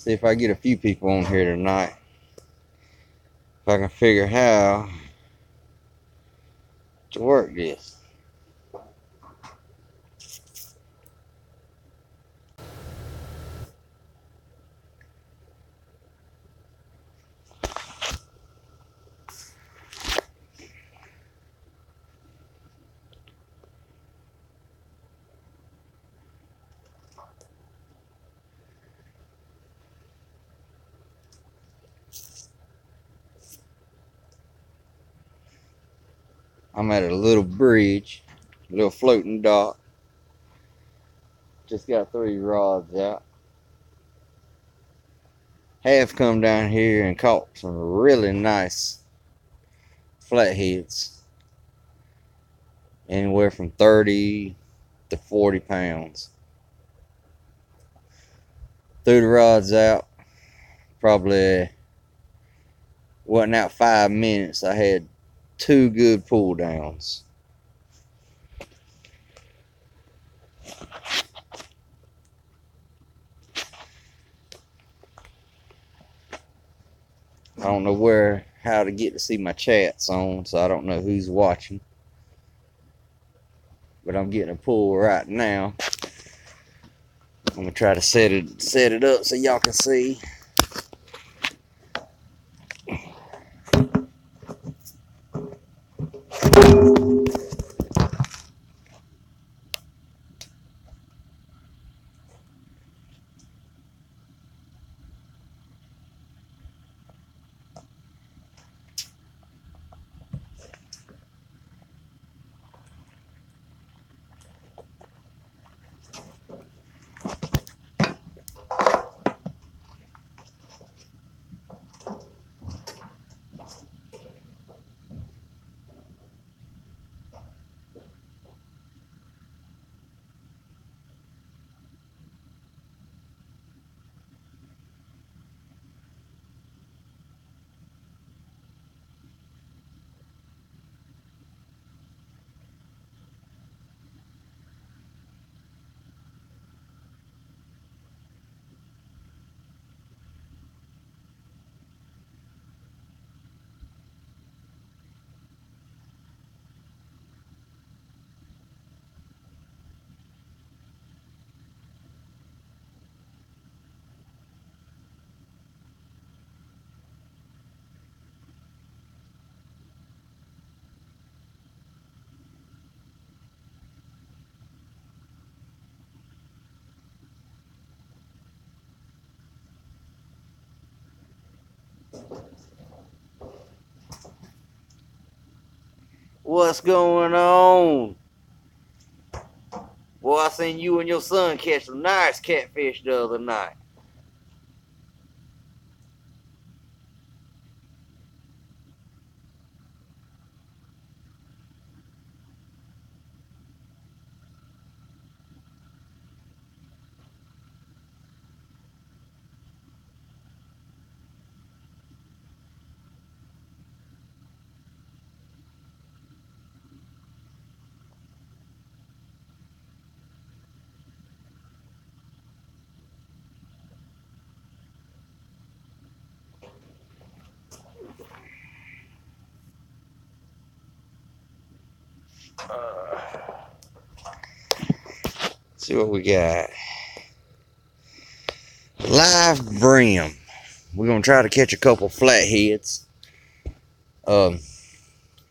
See if I get a few people on here tonight. If I can figure how to work this. I'm at a little bridge, a little floating dock. Just got 3 rods out. Have come down here and caught some really nice flatheads. Anywhere from 30 to 40 pounds. Threw the rods out. Probably wasn't out 5 minutes. I had 2 good pull downs. I don't know how to get to see my chats on, so I don't know who's watching. But I'm getting a pull right now. I'm gonna try to set it up so y'all can see. What's going on? Boy, I seen you and your son catch some nice catfish the other night. See what we got. Live brim. We're gonna try to catch a couple flatheads. The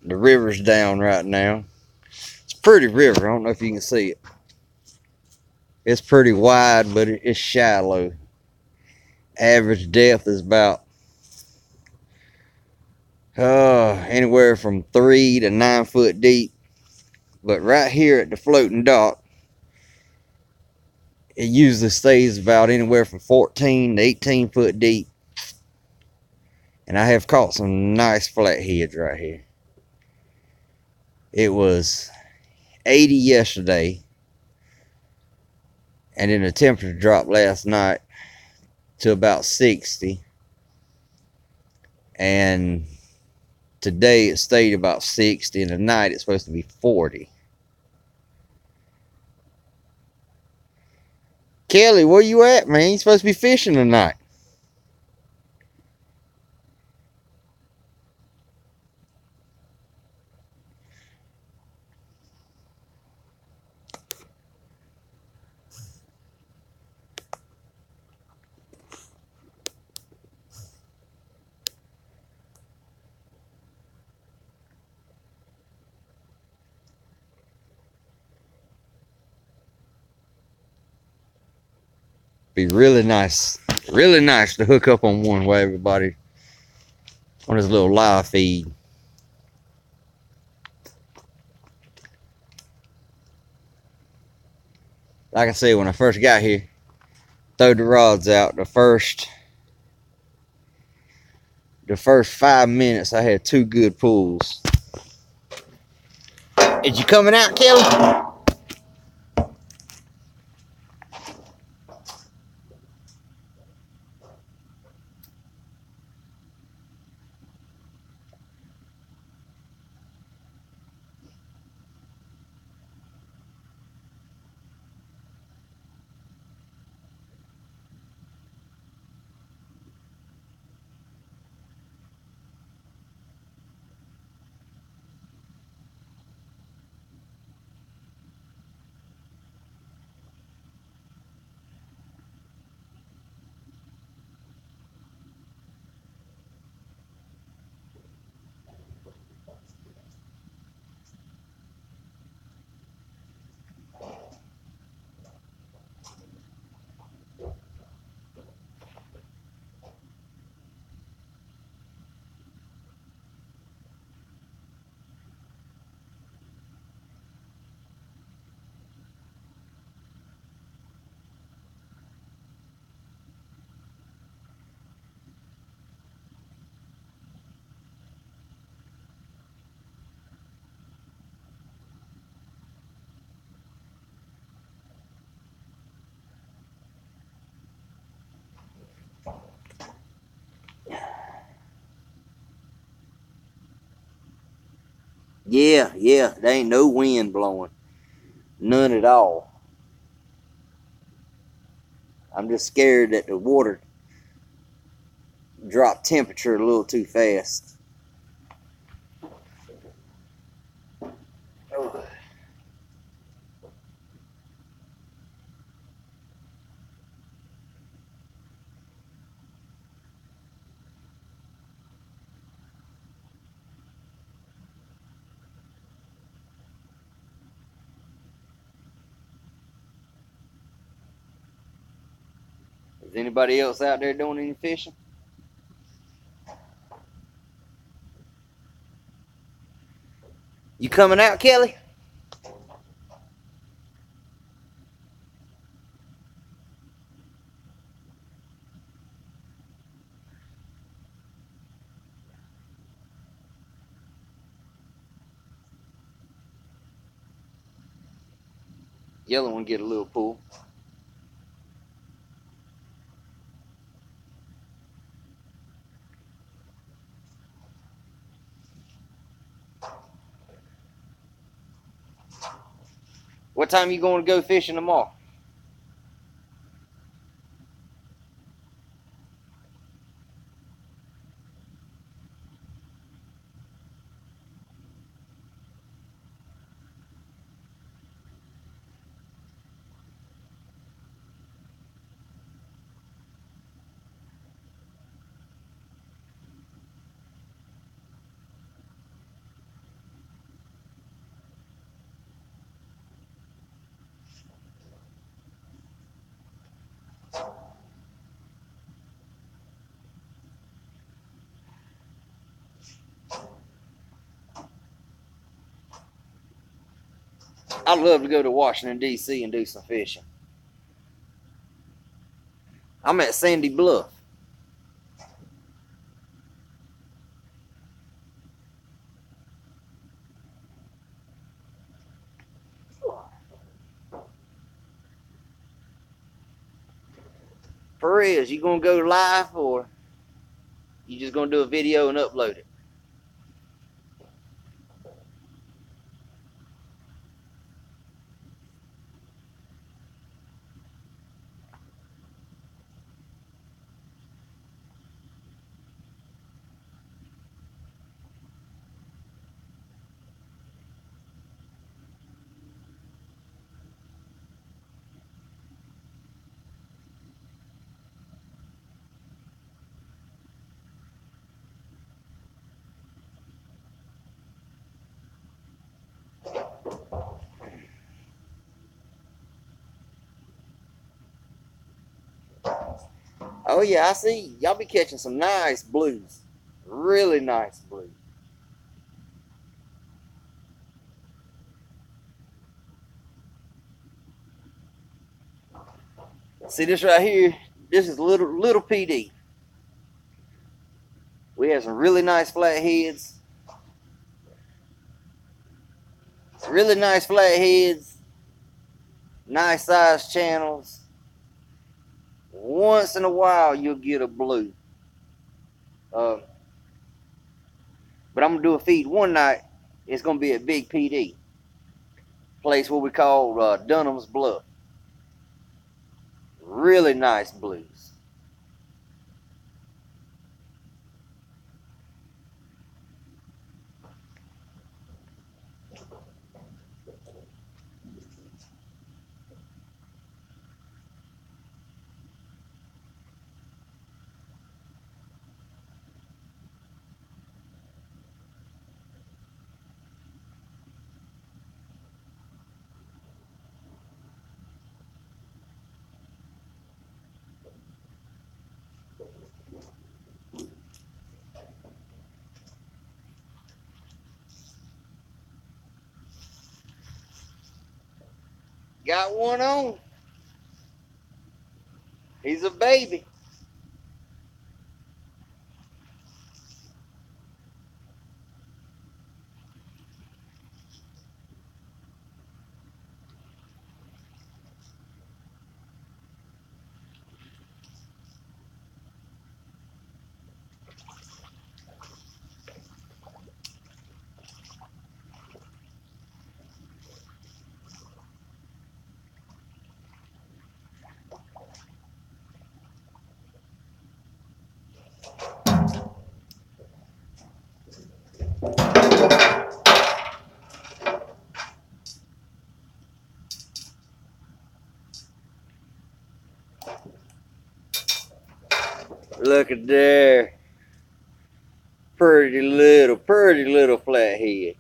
river's down right now. It's a pretty river. I don't know if you can see it. It's pretty wide, but it's shallow. Average depth is about anywhere from 3 to 9 foot deep. But right here at the floating dock, it usually stays about anywhere from 14 to 18 foot deep. And I have caught some nice flatheads right here. It was 80 yesterday. And then the temperature dropped last night to about 60. And today it stayed about 60. And tonight it's supposed to be 40. Kelly, where you at, man? You supposed to be fishing tonight. Be really nice to hook up on one while everybody on this little live feed. Like I said, when I first got here, throw the rods out. The first 5 minutes, I had 2 good pulls. Is you coming out, Kelly? Yeah, there ain't no wind blowing. None at all. I'm just scared that the water dropped temperature a little too fast. Oh. Is anybody else out there doing any fishing? You coming out, Kelly? Yellow one get a little pull. What time you going to go fishing tomorrow? I'd love to go to Washington, D.C. and do some fishing. I'm at Sandy Bluff. Perez, you gonna go live or you just gonna do a video and upload it? Oh yeah, I see. Y'all be catching some nice blues. Really nice blues. See this right here? This is little PD. We have some really nice flatheads. Really nice flatheads. Nice sized channels. Once in a while you'll get a blue. Uh, but I'm gonna do a feed one night. It's gonna be at Big PD, place what we call Dunham's Bluff. Really nice blues. Got one on. He's a baby. Look at there. Pretty little flathead.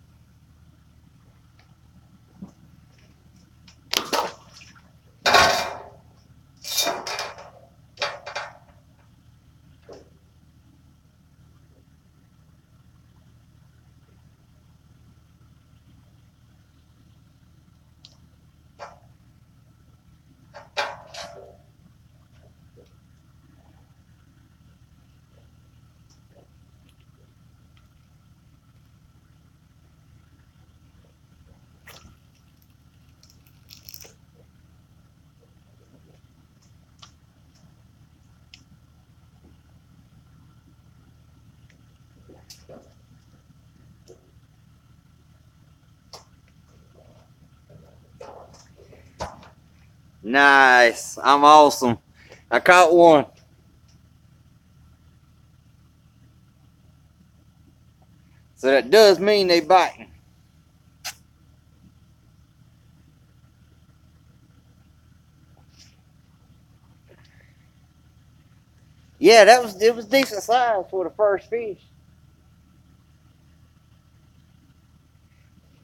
Nice. I'm awesome. I caught one. So that does mean they biting. Yeah, it was decent size for the first fish.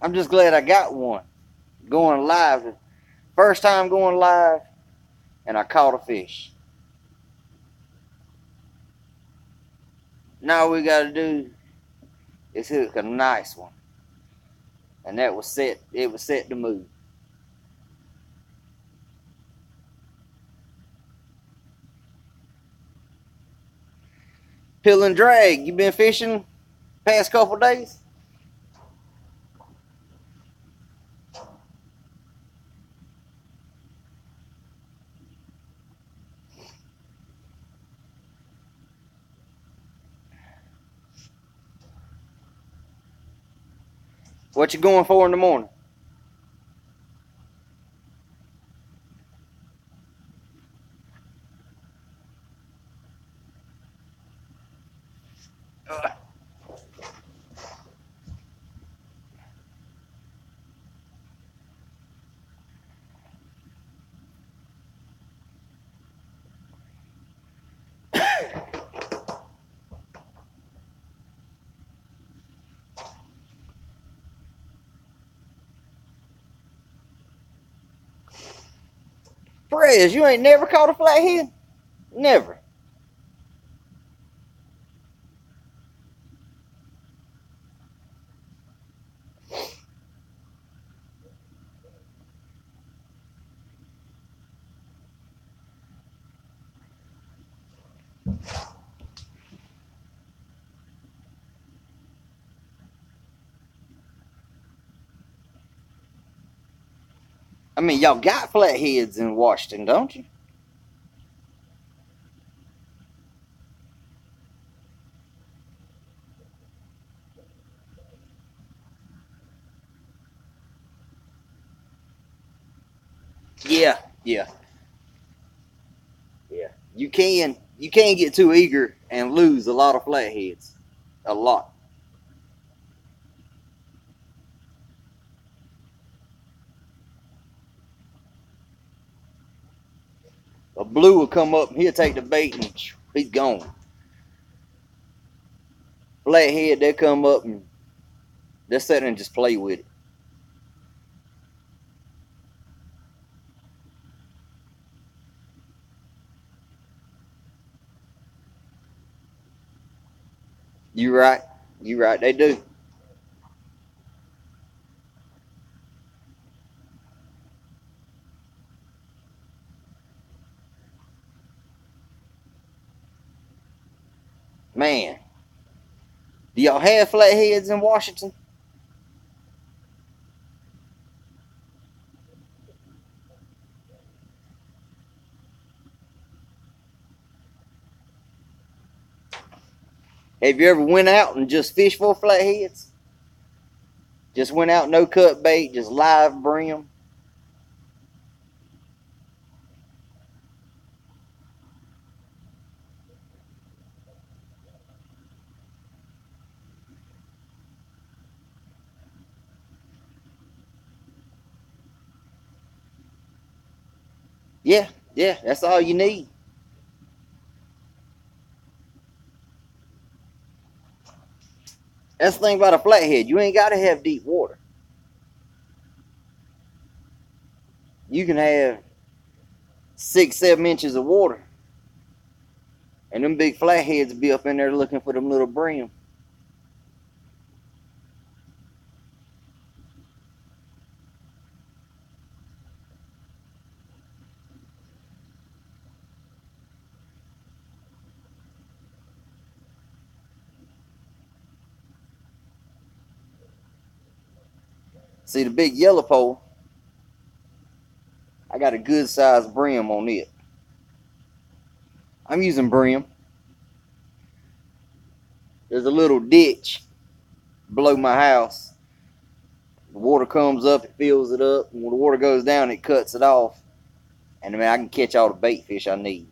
I'm just glad I got one. Going live. First time going live, and I caught a fish. Now all we gotta do is hook a nice one. And that was set, it was set to move. Pill and drag, you been fishing past couple days? What you going for in the morning? Perez, you ain't never caught a flathead? Never. I mean, y'all got flatheads in Washington, don't you? Yeah, yeah, yeah. You can get too eager and lose a lot of flatheads. A lot. A blue will come up and he'll take the bait and he's gone. Flathead, they come up and they sit there and just play with it. You right. You right. They do. Man, do y'all have flatheads in Washington? Have you ever went out and just fished for flatheads? Just went out, no cut bait, just live brim? Yeah, yeah, that's all you need. That's the thing about a flathead. You ain't got to have deep water. You can have 6, 7 inches of water, and them big flatheads be up in there looking for them little brim. See the big yellow pole? I got a good sized brim on it. I'm using brim. There's a little ditch below my house. The water comes up, it fills it up, and when the water goes down, it cuts it off. And I mean, I can catch all the bait fish I need.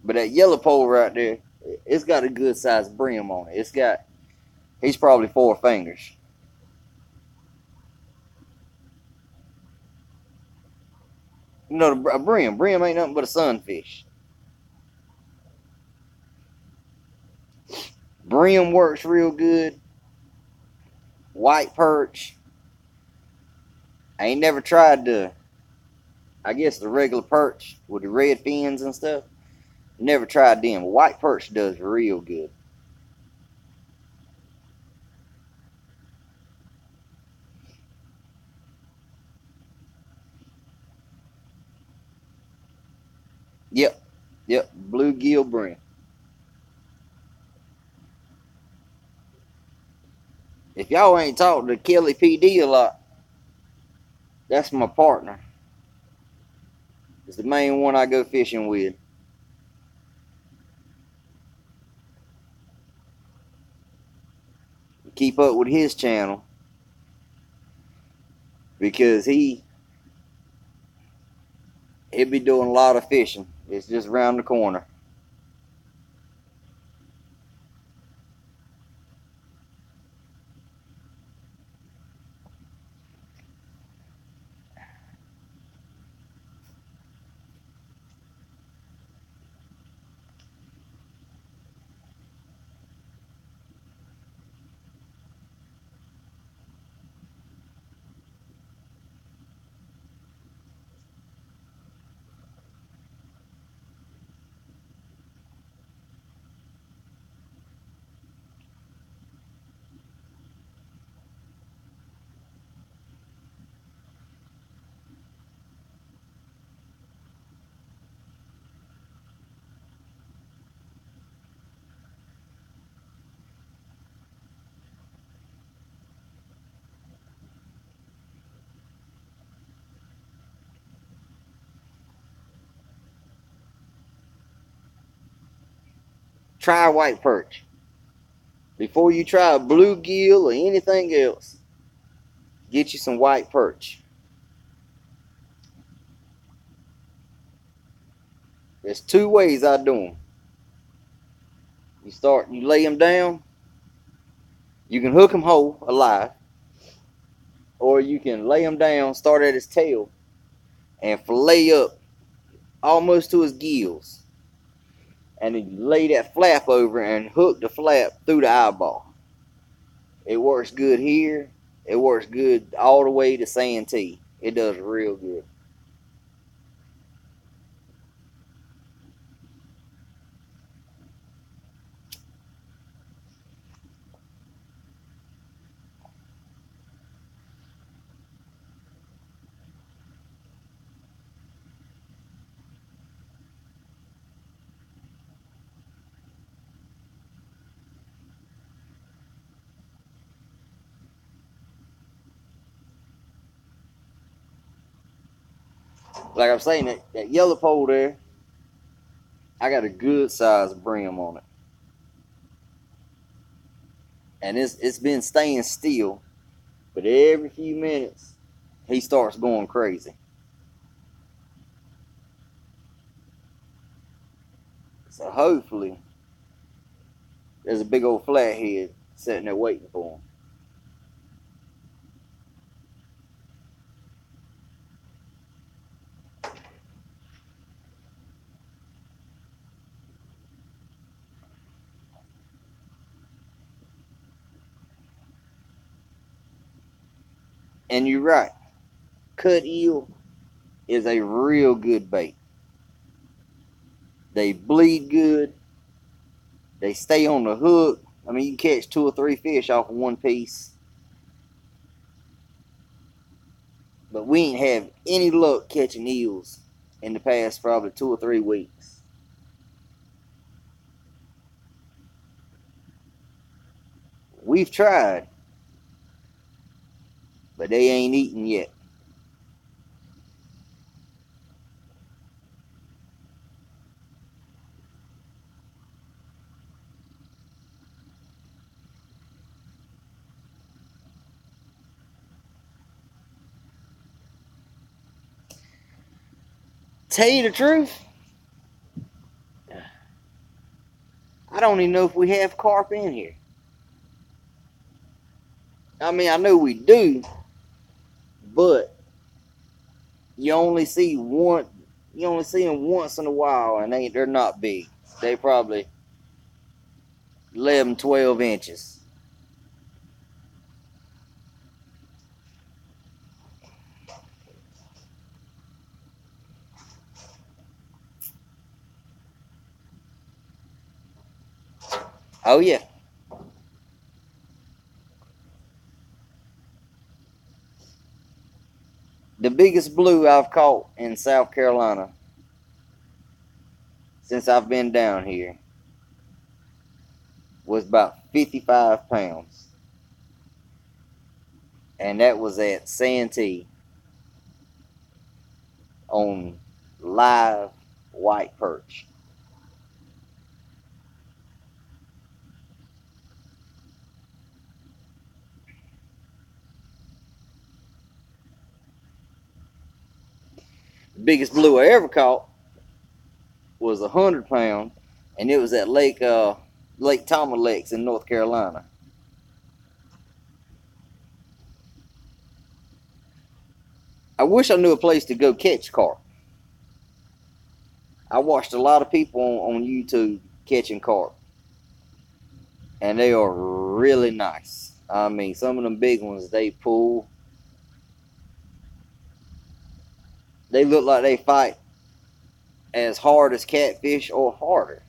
But that yellow pole right there, it's got a good sized brim on it. He's probably 4 fingers. You know, a brim ain't nothing but a sunfish. Brim works real good. White perch. I ain't never tried I guess the regular perch with the red fins and stuff. Never tried them. White perch does real good. Yep, yep, bluegill brim. If y'all ain't talked to Kelly PD a lot, that's my partner. It's the main one I go fishing with. Keep up with his channel because he'll be doing a lot of fishing. It's just around the corner. try white perch. Before you try a bluegill or anything else, get you some white perch. There's two ways I do them. You lay them down. You can hook them whole, alive, or you can lay them down, start at his tail, and fillet up almost to his gills. And then you lay that flap over and hook the flap through the eyeball. It works good here. It works good all the way to Santee. It does real good. Like I'm saying, that yellow pole there, I got a good size brim on it. And it's been staying still, but every few minutes he starts going crazy. So hopefully there's a big old flathead sitting there waiting for him. And you're right, cut eel is a real good bait. They bleed good. They stay on the hook. I mean, you can catch 2 or 3 fish off of one piece. But we ain't have any luck catching eels in the past probably 2 or 3 weeks. We've tried, but they ain't eaten yet. Tell you the truth, I don't even know if we have carp in here. I mean, I know we do, but you only see one. You only see them once in a while, and they're not big. They probably 11, 12 inches. Oh yeah. The biggest blue I've caught in South Carolina since I've been down here was about 55 pounds. And that was at Santee on live white perch. The biggest blue I ever caught was 100 pound, and it was at Lake Tomalex in North Carolina. I wish I knew a place to go catch carp. I watched a lot of people on YouTube catching carp, and they are really nice. I mean, some of them big ones they pull, they look like they fight as hard as catfish or harder.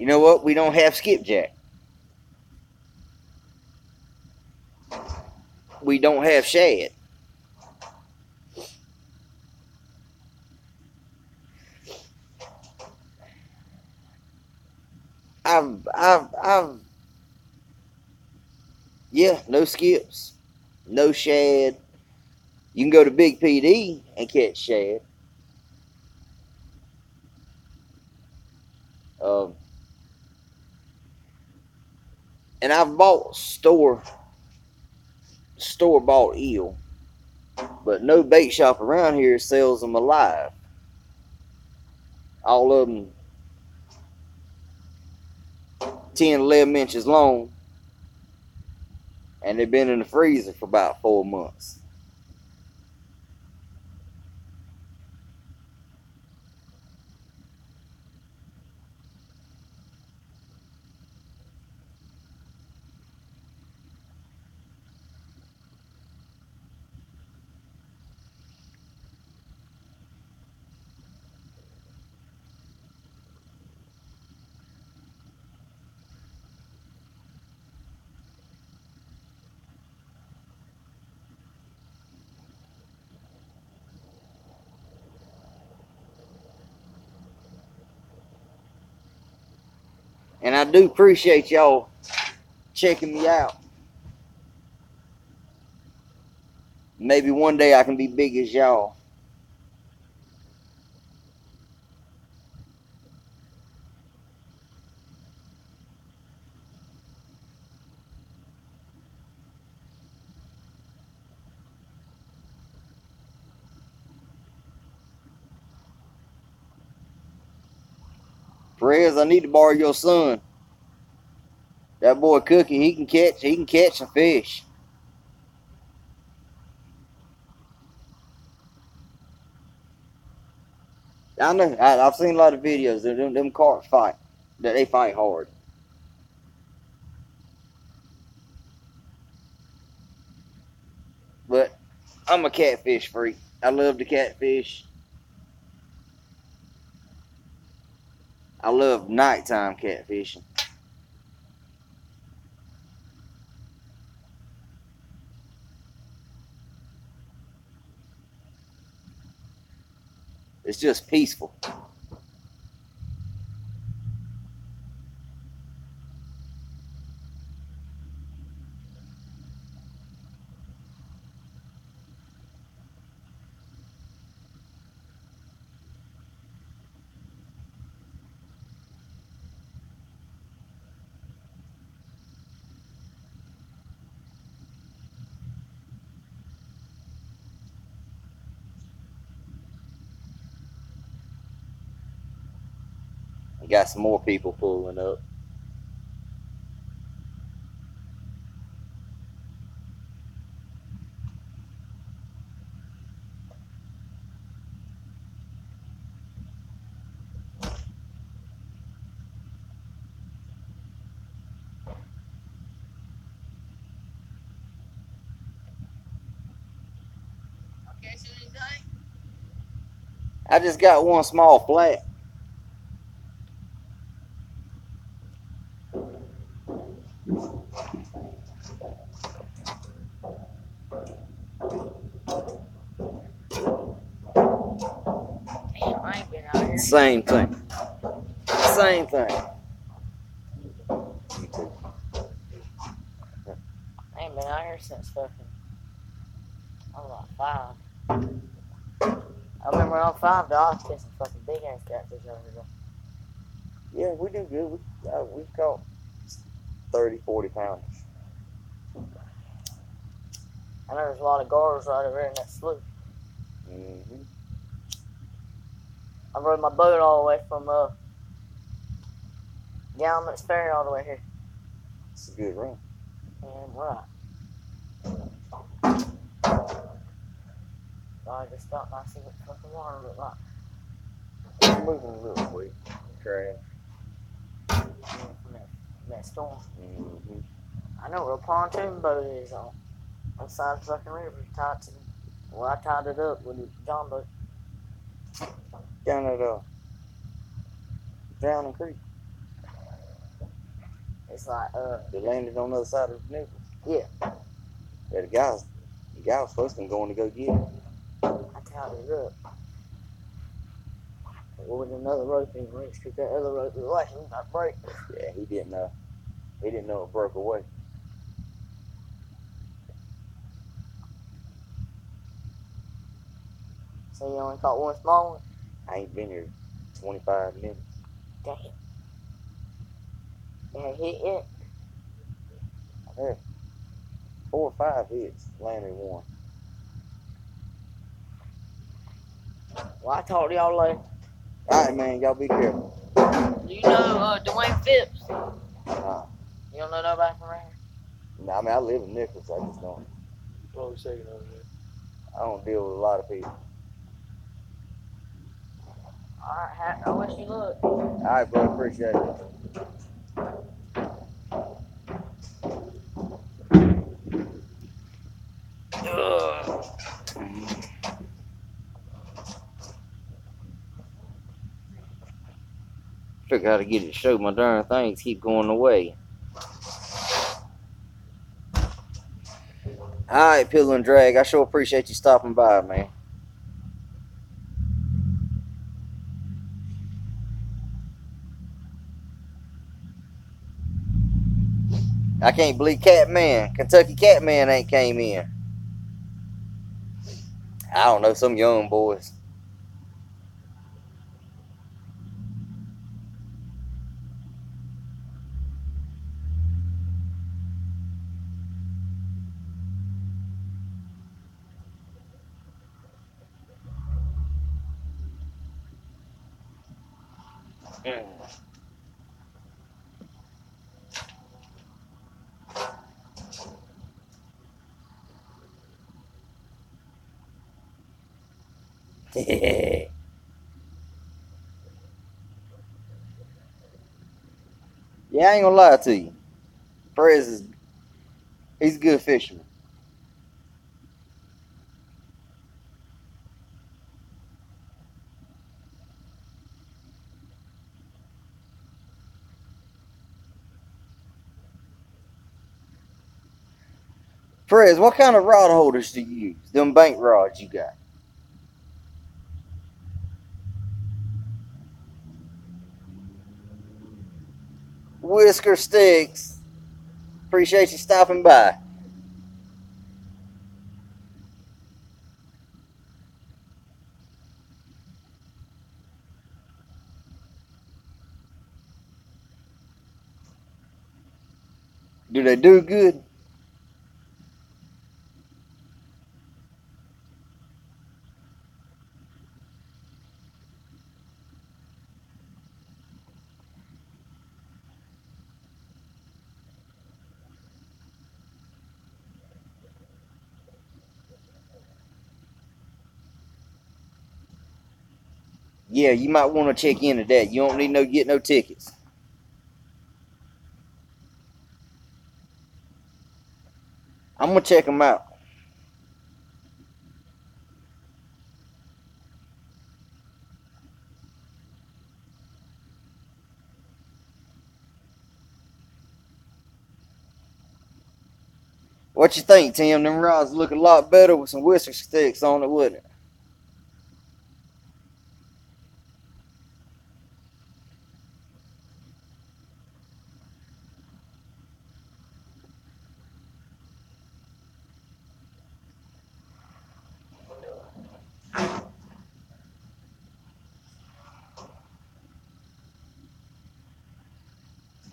You know what? We don't have skipjack. We don't have shad. Yeah, no skips, no shad. You can go to Big PD and catch shad. Um, and I've bought store bought eel, but no bait shop around here sells them alive. All of them 10, 11 inches long, and they've been in the freezer for about 4 months. And I do appreciate y'all checking me out. Maybe one day I can be big as y'all. Perez, I need to borrow your son. That boy Cookie, he can catch some fish. I know. I've seen a lot of videos of them carp fight. That they fight hard. But I'm a catfish freak. I love to catfish. I love nighttime catfishing. It's just peaceful. We got some more people pulling up. I just got one small flat. Damn, I ain't been out here. Same thing. Same thing. I ain't been out here since fucking, I was like 5. I remember when I was 5, I was catching fucking big ass catfish over here. Yeah, we do good. We caught 30, 40 pounds. I know there's a lot of garters right over there in that slough. Mm-hmm. I rode my boat all the way from Gallups Ferry all the way here. It's a good run. And right. So I just stopped and I see what the fucking water looked like. It's moving a little quick. Crash. From that storm. Mm-hmm. I know where a pontoon boat is on the side of the fucking river. Tied to, well, I tied it up with a John boat. Down at Drowning Creek. It's like, They landed on the other side of the nickel. Yeah. Yeah, the guy was supposed to be going to go get it. I tied it up. With another rope in the race, because that other rope was like, it might break. Yeah, he didn't know. He didn't know it broke away. So you only caught one small one? I ain't been here 25 minutes. Damn. You had hit yet? I had 4 or 5 hits, landed one. Well, I talk to y'all later. Alright, man, y'all be careful. Do you know Dwayne Phipps? Nah. You don't know nobody from around here? Nah, I mean, I live in Nichols. I just don't. What was shaking over there? I don't deal with a lot of people. Alright, I wish you luck. Alright, bro, appreciate it. Figure out how to get it to show my darn things keep going away. Alright, Pill and Drag, I sure appreciate you stopping by, man. I can't believe Kentucky Catman ain't came in. I don't know, some young boys. Yeah, I ain't gonna lie to you. He's a good fisherman. Prez, what kind of rod holders do you use? Them bank rods you got? Whisker Sticks. Appreciate you stopping by. Do they do good? Yeah, you might want to check into that. You don't need get no tickets. I'm gonna check them out. What you think, Tim? Them rods look a lot better with some whisker sticks on it, wouldn't it?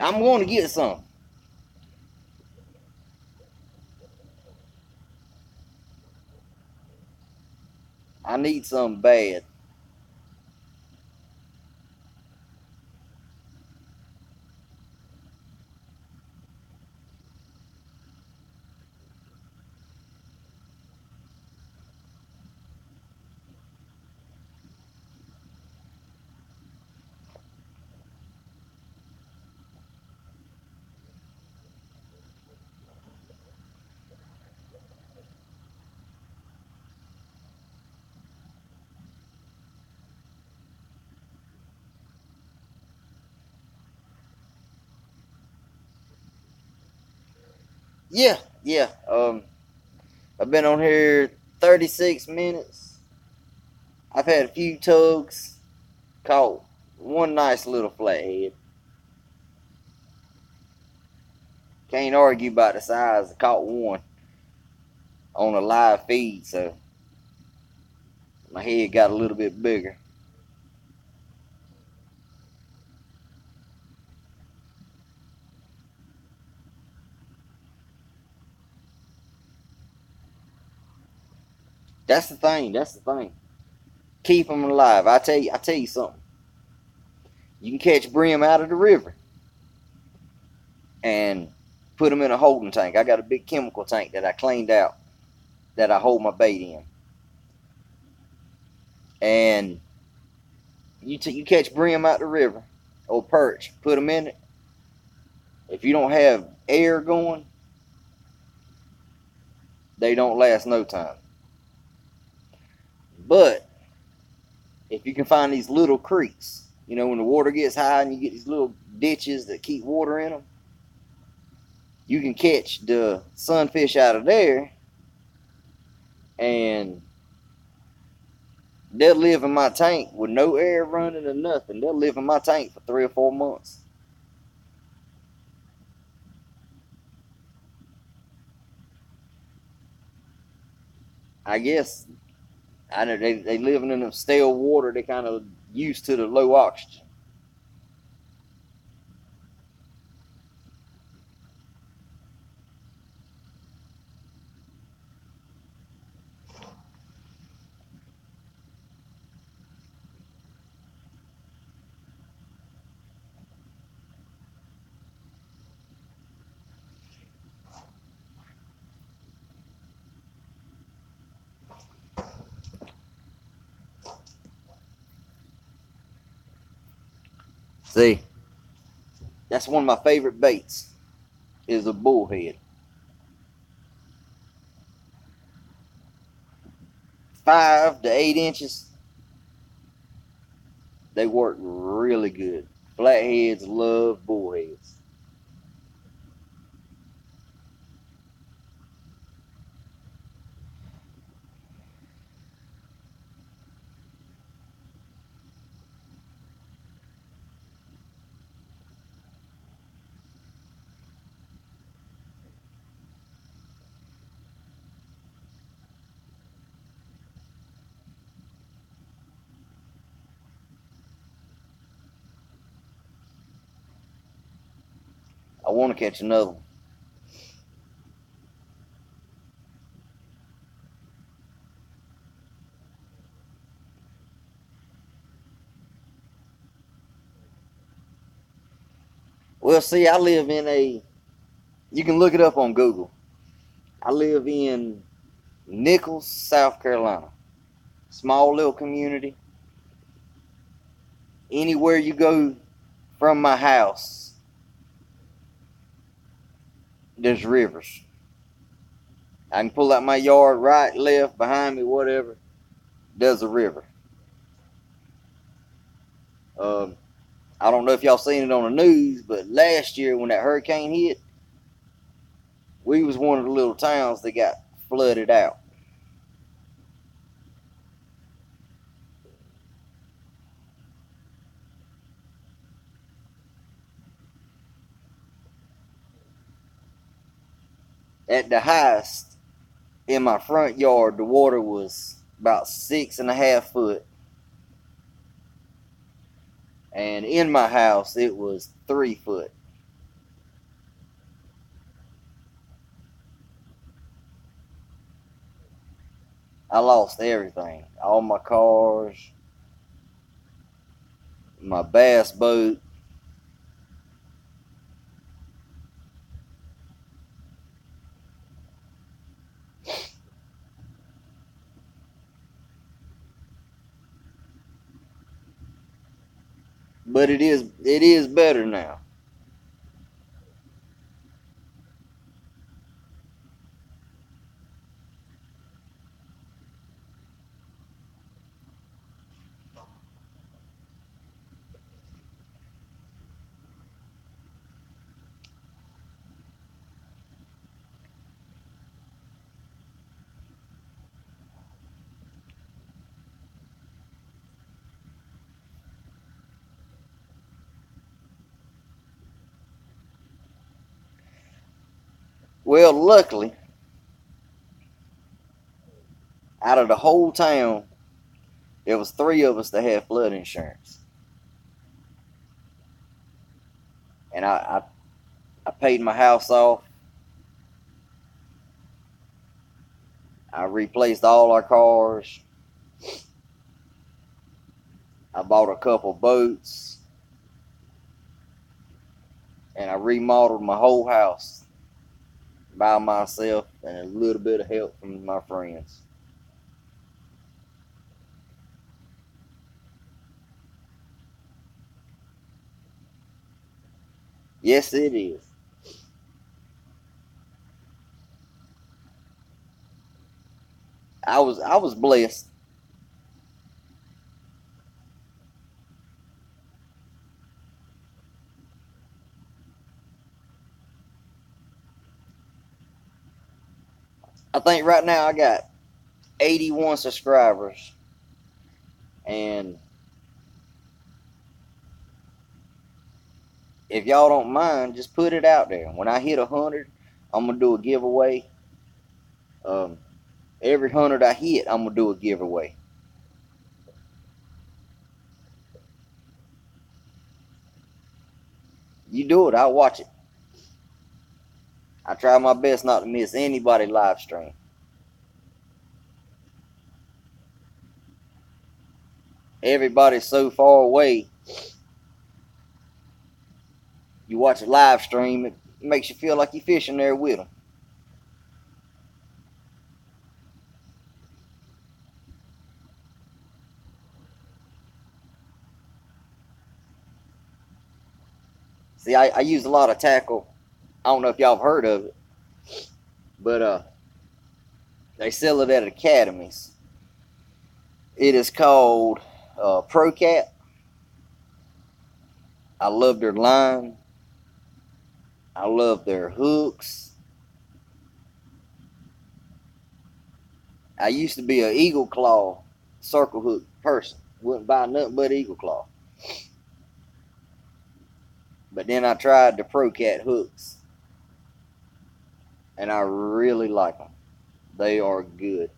I'm going to get some. I need some bad. Yeah, yeah. I've been on here 36 minutes. I've had a few tugs. Caught one nice little flathead. Can't argue about the size. I caught one on a live feed, so my head got a little bit bigger. That's the thing. That's the thing. Keep them alive. I tell you something. You can catch brim out of the river and put them in a holding tank. I got a big chemical tank that I cleaned out that I hold my bait in. And you catch brim out the river or perch, put them in it. If you don't have air going, they don't last no time. But if you can find these little creeks, you know, when the water gets high and you get these little ditches that keep water in them, you can catch the sunfish out of there, and they'll live in my tank with no air running or nothing. They'll live in my tank for 3 or 4 months. I guess I know they living in the stale water. They kind of used to the low oxygen. See, that's one of my favorite baits is a bullhead. 5 to 8 inches, they work really good. Flatheads love bullheads. I want to catch another one. Well, see, I live in a. You can look it up on Google. I live in Nichols, South Carolina. Small little community. Anywhere you go from my house, there's rivers. I can pull out my yard, right, left, behind me, whatever. There's a river. Um, I don't know if y'all seen it on the news, but last year when that hurricane hit, we was one of the little towns that got flooded out. At the highest, in my front yard, the water was about 6.5 foot. And in my house, it was 3 foot. I lost everything. All my cars, my bass boat. But it is better now. Well, luckily, out of the whole town, there was 3 of us that had flood insurance. And I paid my house off. I replaced all our cars. I bought a couple boats. And I remodeled my whole house by myself and a little bit of help from my friends. Yes, it is. I was blessed. I think right now I got 81 subscribers, and if y'all don't mind, just put it out there. When I hit 100, I'm gonna do a giveaway. Um, every 100 I hit, I'm gonna do a giveaway. You do it, I'll watch it. I try my best not to miss anybody live stream. Everybody's so far away. You watch a live stream, it makes you feel like you're fishing there with them. See, I use a lot of tackle. I don't know if y'all have heard of it, but they sell it at academies. It is called ProCat. I love their line. I love their hooks. I used to be an Eagle Claw circle hook person. Wouldn't buy nothing but Eagle Claw. But then I tried the ProCat hooks, and I really like them. They are good.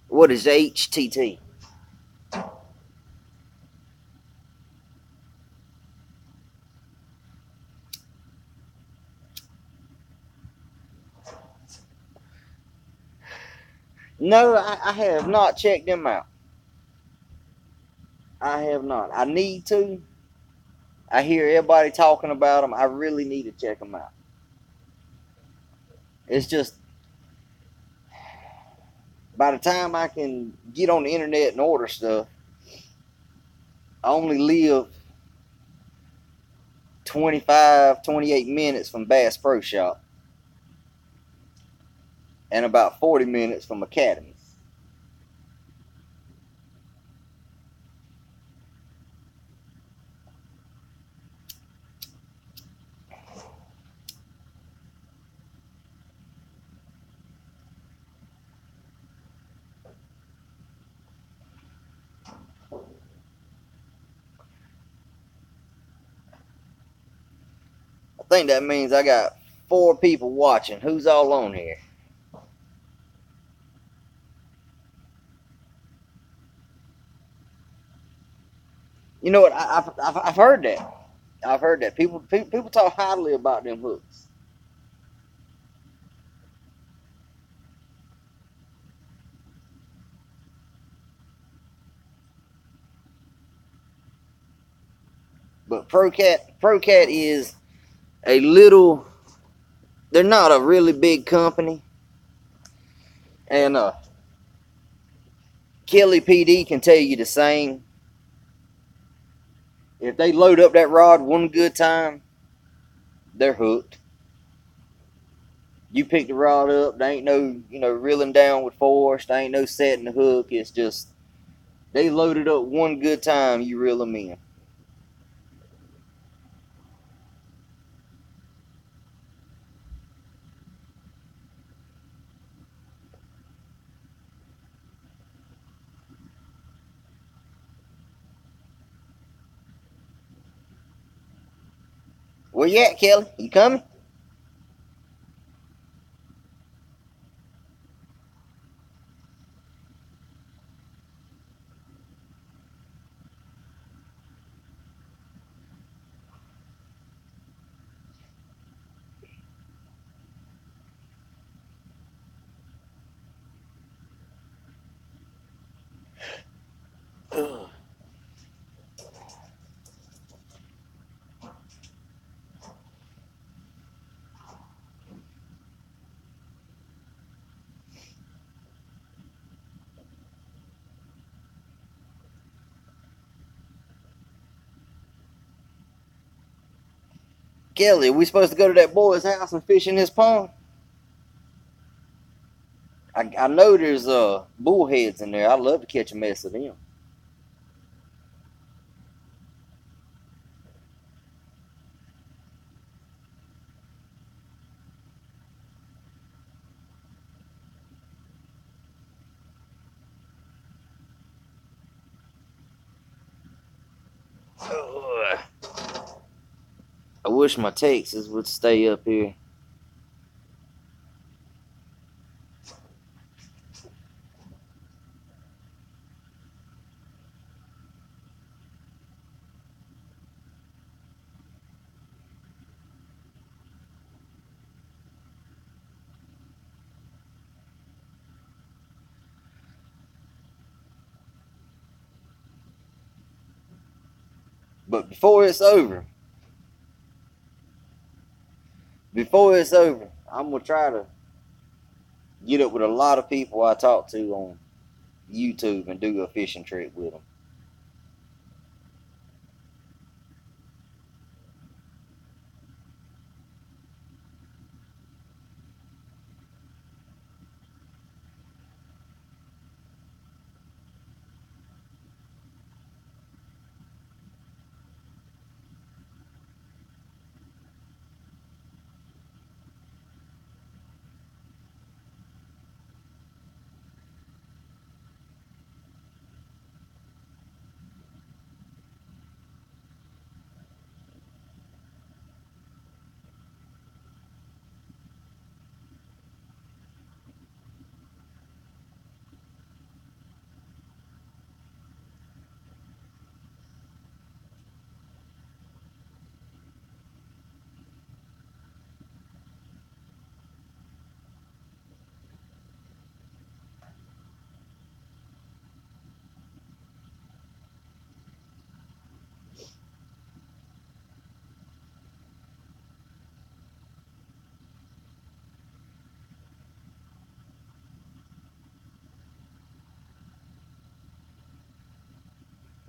What is HTT? No, I have not checked them out. I have not. I need to. I hear everybody talking about them. I really need to check them out. It's just by the time I can get on the internet and order stuff, I only live 25, 28 minutes from Bass Pro Shop and about 40 minutes from Academy. I think that means I got 4 people watching. Who's all on here? You know what? I've heard that. I've heard that people talk highly about them hooks. But ProCat is a little. They're not a really big company, and Kelly PD can tell you the same. If they load up that rod one good time, they're hooked. You pick the rod up, there ain't no reeling down with force. There ain't no setting the hook. It's just They loaded up one good time, you reel them in. Where you at, Kelly? You coming? Kelly, we supposed to go to that boy's house and fish in his pond? I know there's bullheads in there. I'd love to catch a mess of them. Ugh. I wish my Texas would stay up here. But before it's over, I'm gonna try to get up with a lot of people I talk to on YouTube and do a fishing trip with them.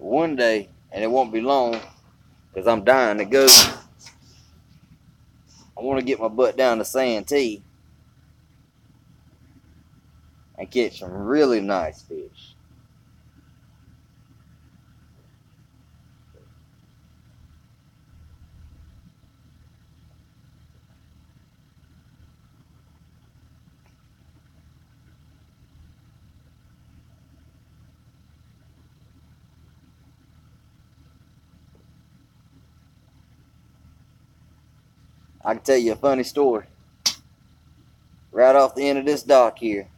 One day, and it won't be long, because I'm dying to go. I want to get my butt down to Santee and catch some really nice fish. I can tell you a funny story. Right off the end of this dock here,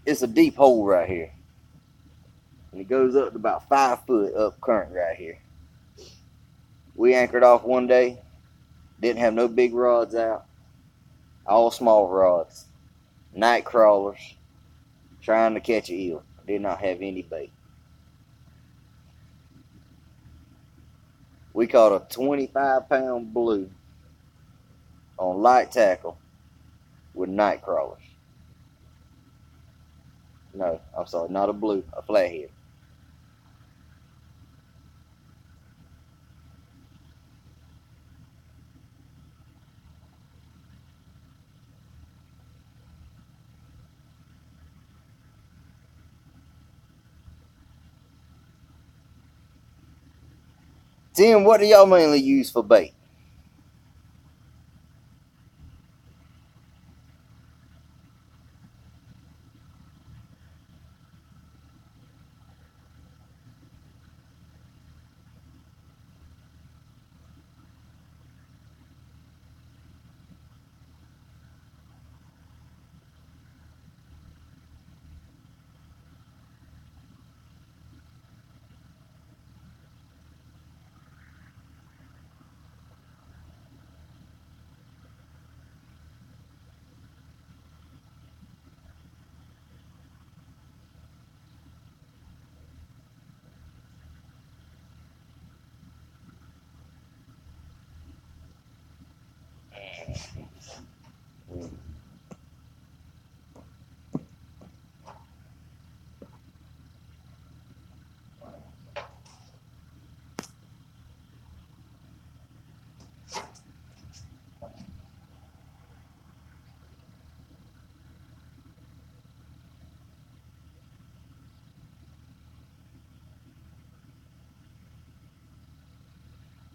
it's a deep hole right here. And it goes up to about 5 foot up current right here. We anchored off one day, didn't have no big rods out, all small rods, night crawlers, trying to catch an eel. Did not have any bait. We caught a 25-pound blue on light tackle with night crawlers. No, I'm sorry, not a blue, a flathead. Tim, what do y'all mainly use for bait?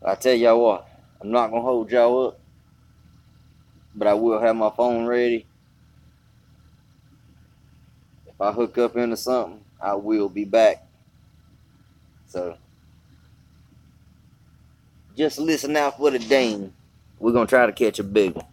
I tell y'all what, I'm not gonna hold y'all up, but I will have my phone ready. If I hook up into something, I will be back. So just listen out for the ding. We're gonna try to catch a big one.